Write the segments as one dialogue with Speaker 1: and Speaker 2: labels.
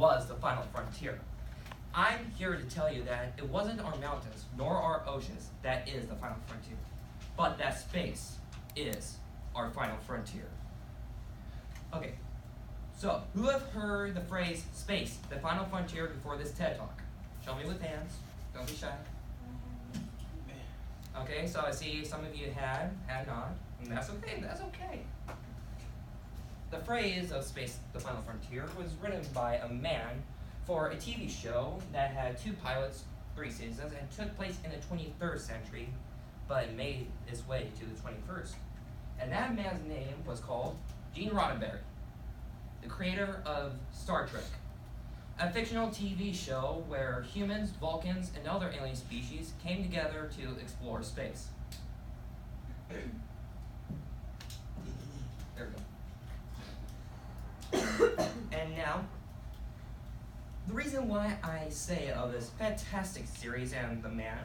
Speaker 1: was the final frontier. I'm here to tell you that it wasn't our mountains nor our oceans that is the final frontier, but that space is our final frontier. Okay, so who have heard the phrase space, the final frontier, before this TED Talk? Show me with hands, don't be shy. Okay, so I see some of you had not, and that's okay. The phrase of space, the final frontier, was written by a man for a TV show that had 2 pilots, 3 seasons, and took place in the 23rd century, but made its way to the 21st. And that man's name was called Gene Roddenberry, the creator of Star Trek, a fictional TV show where humans, Vulcans, and other alien species came together to explore space. There we go. And now, the reason why I say of this fantastic series and the man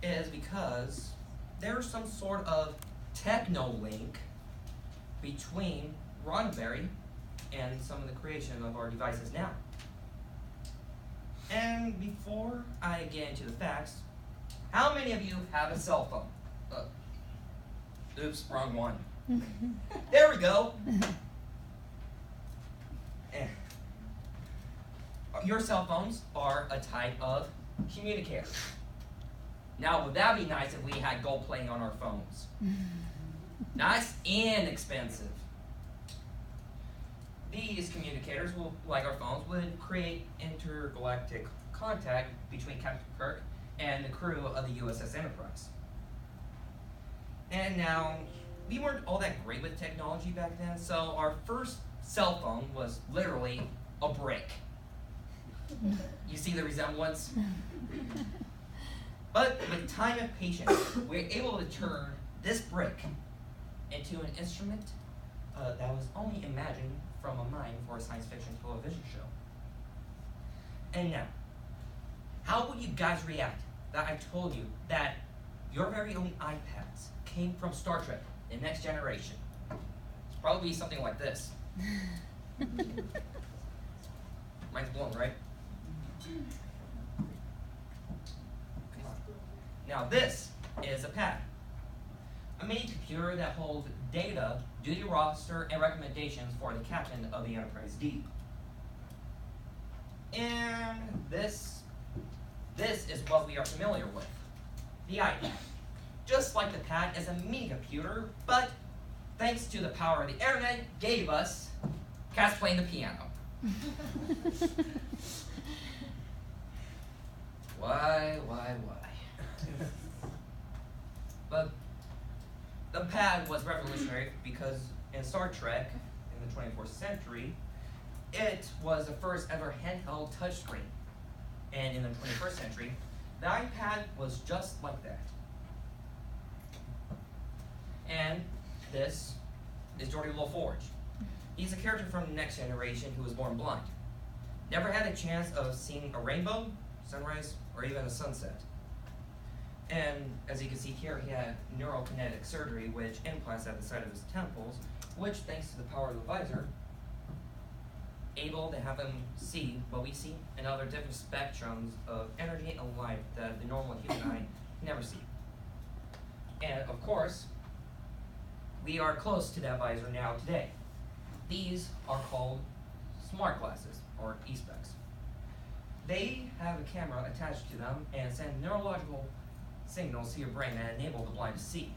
Speaker 1: is because there's some sort of techno-link between Roddenberry and some of the creation of our devices now. And before I get into the facts, how many of you have a cell phone? Oops, wrong one. There we go. Your cell phones are a type of communicator. Now, would that be nice if we had gold plating on our phones? Nice and expensive. These communicators, like our phones, would create intergalactic contact between Captain Kirk and the crew of the USS Enterprise. And now, we weren't all that great with technology back then, so our first cell phone was literally a brick. You see the resemblance? But with time and patience, we were able to turn this brick into an instrument that was only imagined from a mind for a science fiction television show. And now, how would you guys react that I told you that your very own iPads came from Star Trek, The Next Generation? It's probably something like this. Mind's blown, right? Now this is a pad, a mini computer that holds data, duty roster, and recommendations for the captain of the Enterprise D. And this is what we are familiar with, the iPad. Just like the pad is a mini computer, but thanks to the power of the internet, gave us cats playing the piano. Why? But the pad was revolutionary because in Star Trek, in the 24th century, it was the first ever handheld touchscreen. And in the 21st century, the iPad was just like that. And this is Geordi LaForge. He's a character from The Next Generation who was born blind. Never had a chance of seeing a rainbow, sunrise, or even a sunset. And as you can see here, he had neurokinetic surgery, which implants at the side of his temples, which, thanks to the power of the visor, able to have him see what we see and other different spectrums of energy and light that the normal human eye never see. And of course, we are close to that visor now today. These are called smart glasses, or e-specs. They have a camera attached to them and send neurological signals to your brain that enable the blind to see.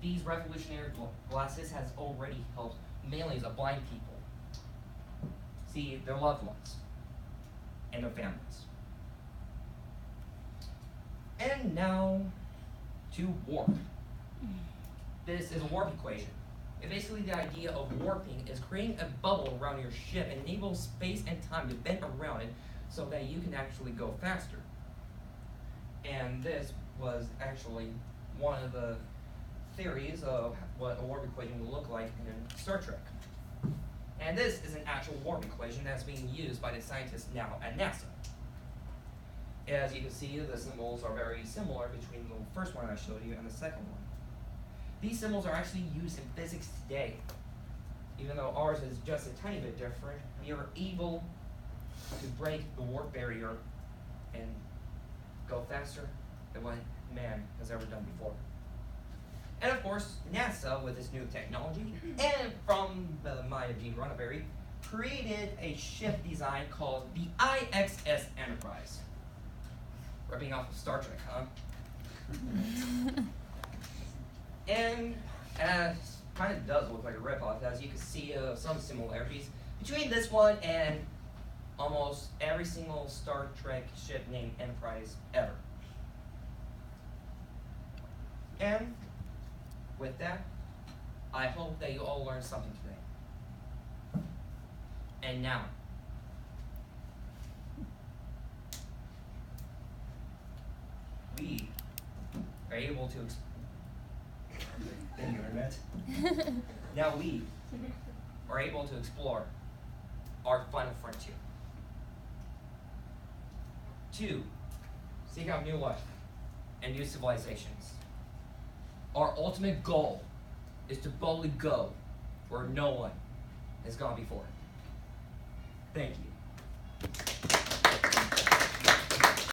Speaker 1: These revolutionary glasses has already helped millions of blind people see their loved ones and their families. And now to warp. This is a warp equation. And basically the idea of warping is creating a bubble around your ship and enables space and time to bend around it so that you can actually go faster. And this was actually one of the theories of what a warp equation will look like in Star Trek. And this is an actual warp equation that's being used by the scientists now at NASA. As you can see, the symbols are very similar between the first one I showed you and the second one. These symbols are actually used in physics today. Even though ours is just a tiny bit different, we are able to break the warp barrier and go faster than what man has ever done before. And of course, NASA, with its new technology, and from the mind of Gene Roddenberry, created a ship design called the IXS Enterprise. Ripping off of Star Trek, huh? And kind of does look like a ripoff, as you can see some similarities between this one and almost every single Star Trek ship named Enterprise ever. And with that, I hope that you all learned something today. And now, we are able to thank you, Internet. Now we are able to explore our final frontier. To seek out new life and new civilizations. Our ultimate goal is to boldly go where no one has gone before. Thank you.